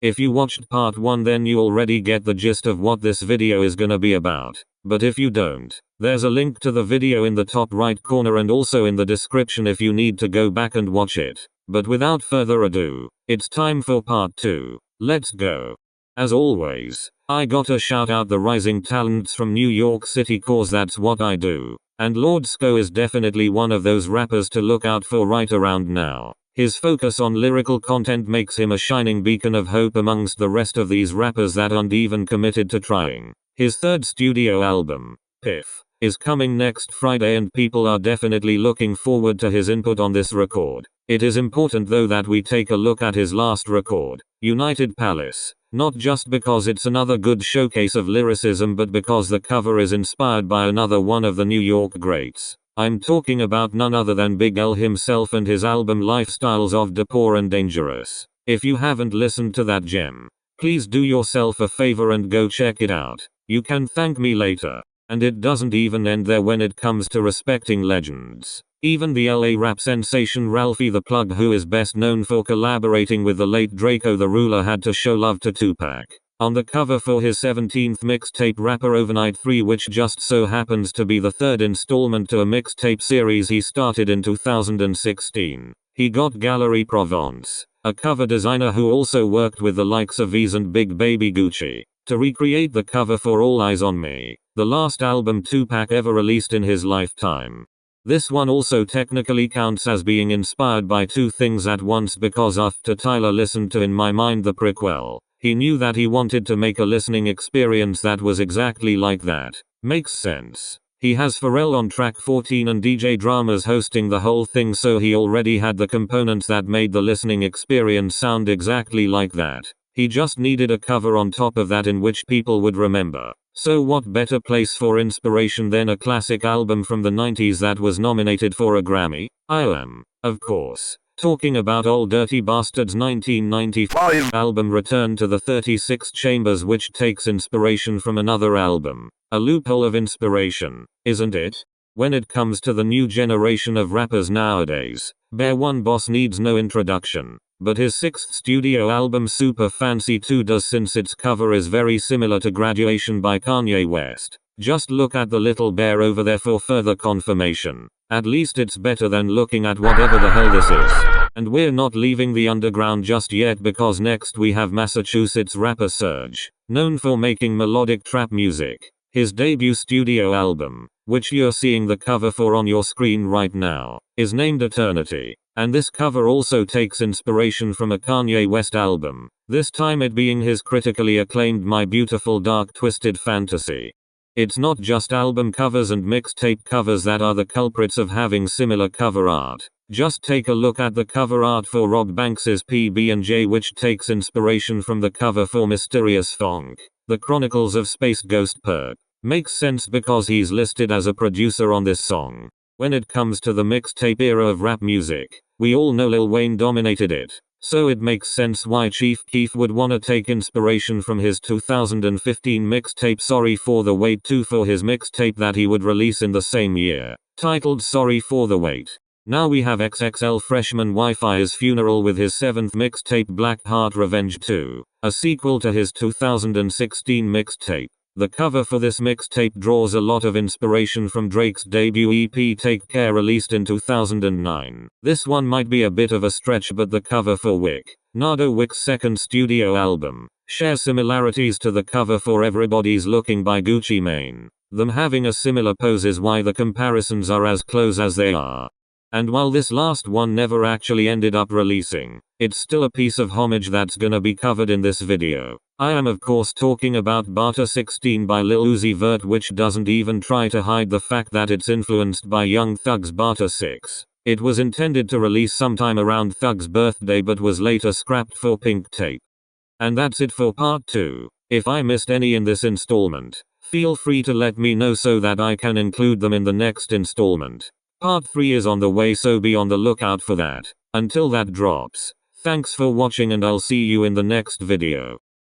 If you watched part 1 then you already get the gist of what this video is gonna be about. But if you don't, there's a link to the video in the top right corner and also in the description if you need to go back and watch it. But without further ado, it's time for part 2. Let's go. As always, I gotta shout out the rising talents from New York City cause that's what I do. And Lord Sko is definitely one of those rappers to look out for right around now. His focus on lyrical content makes him a shining beacon of hope amongst the rest of these rappers that aren't even committed to trying. His third studio album, Piff, is coming next Friday and people are definitely looking forward to his input on this record. It is important though that we take a look at his last record, United Palace. Not just because it's another good showcase of lyricism but because the cover is inspired by another one of the New York greats. I'm talking about none other than Big L himself and his album Lifestyles of Da Poor and Dangerous. If you haven't listened to that gem, please do yourself a favor and go check it out. You can thank me later. And it doesn't even end there when it comes to respecting legends. Even the LA rap sensation Ralphie the Plug, who is best known for collaborating with the late Draco the Ruler, had to show love to Tupac on the cover for his 17th mixtape Rapper Overnight 3, which just so happens to be the third installment to a mixtape series he started in 2016. He got Galerie Provence, a cover designer who also worked with the likes of V's and Big Baby Gucci, to recreate the cover for All Eyes on Me, the last album Tupac ever released in his lifetime. This one also technically counts as being inspired by two things at once because after Tyler listened to In My Mind the prequel, he knew that he wanted to make a listening experience that was exactly like that. Makes sense. He has Pharrell on track 14 and DJ Dramas hosting the whole thing, so he already had the components that made the listening experience sound exactly like that. He just needed a cover on top of that in which people would remember. So what better place for inspiration than a classic album from the 90s that was nominated for a Grammy? I am, of course, talking about Old Dirty Bastard's 1995 album Return to the 36 Chambers, which takes inspiration from another album. A loophole of inspiration, isn't it? When it comes to the new generation of rappers nowadays, Bear One Boss needs no introduction. But his sixth studio album Super Fancy 2 does, since its cover is very similar to Graduation by Kanye West. Just look at the little bear over there for further confirmation. At least it's better than looking at whatever the hell this is. And we're not leaving the underground just yet because next we have Massachusetts rapper Surge, known for making melodic trap music. His debut studio album, which you're seeing the cover for on your screen right now, is named Eternity. And this cover also takes inspiration from a Kanye West album, this time it being his critically acclaimed My Beautiful Dark Twisted Fantasy. It's not just album covers and mixtape covers that are the culprits of having similar cover art. Just take a look at the cover art for Rob Banks's PB&J, which takes inspiration from the cover for Mysterious Funk, The Chronicles of Space Ghost Perk. Makes sense because he's listed as a producer on this song. When it comes to the mixtape era of rap music, we all know Lil Wayne dominated it. So it makes sense why Chief Keef would wanna take inspiration from his 2015 mixtape Sorry for the Wait 2 for his mixtape that he would release in the same year, titled Sorry for the Wait. Now we have XXL Freshman Wi-Fi's funeral with his 7th mixtape Black Heart Revenge 2, a sequel to his 2016 mixtape. The cover for this mixtape draws a lot of inspiration from Drake's debut EP Take Care, released in 2009. This one might be a bit of a stretch, but the cover for Nardo Wick's second studio album shares similarities to the cover for Everybody's Looking by Gucci Mane. Them having a similar pose is why the comparisons are as close as they are. And while this last one never actually ended up releasing, it's still a piece of homage that's gonna be covered in this video. I am of course talking about Barter 16 by Lil Uzi Vert, which doesn't even try to hide the fact that it's influenced by Young Thug's Barter 6. It was intended to release sometime around Thug's birthday but was later scrapped for Pink Tape. And that's it for part 2. If I missed any in this installment, feel free to let me know so that I can include them in the next installment. Part 3 is on the way, so be on the lookout for that. Until that drops, thanks for watching and I'll see you in the next video.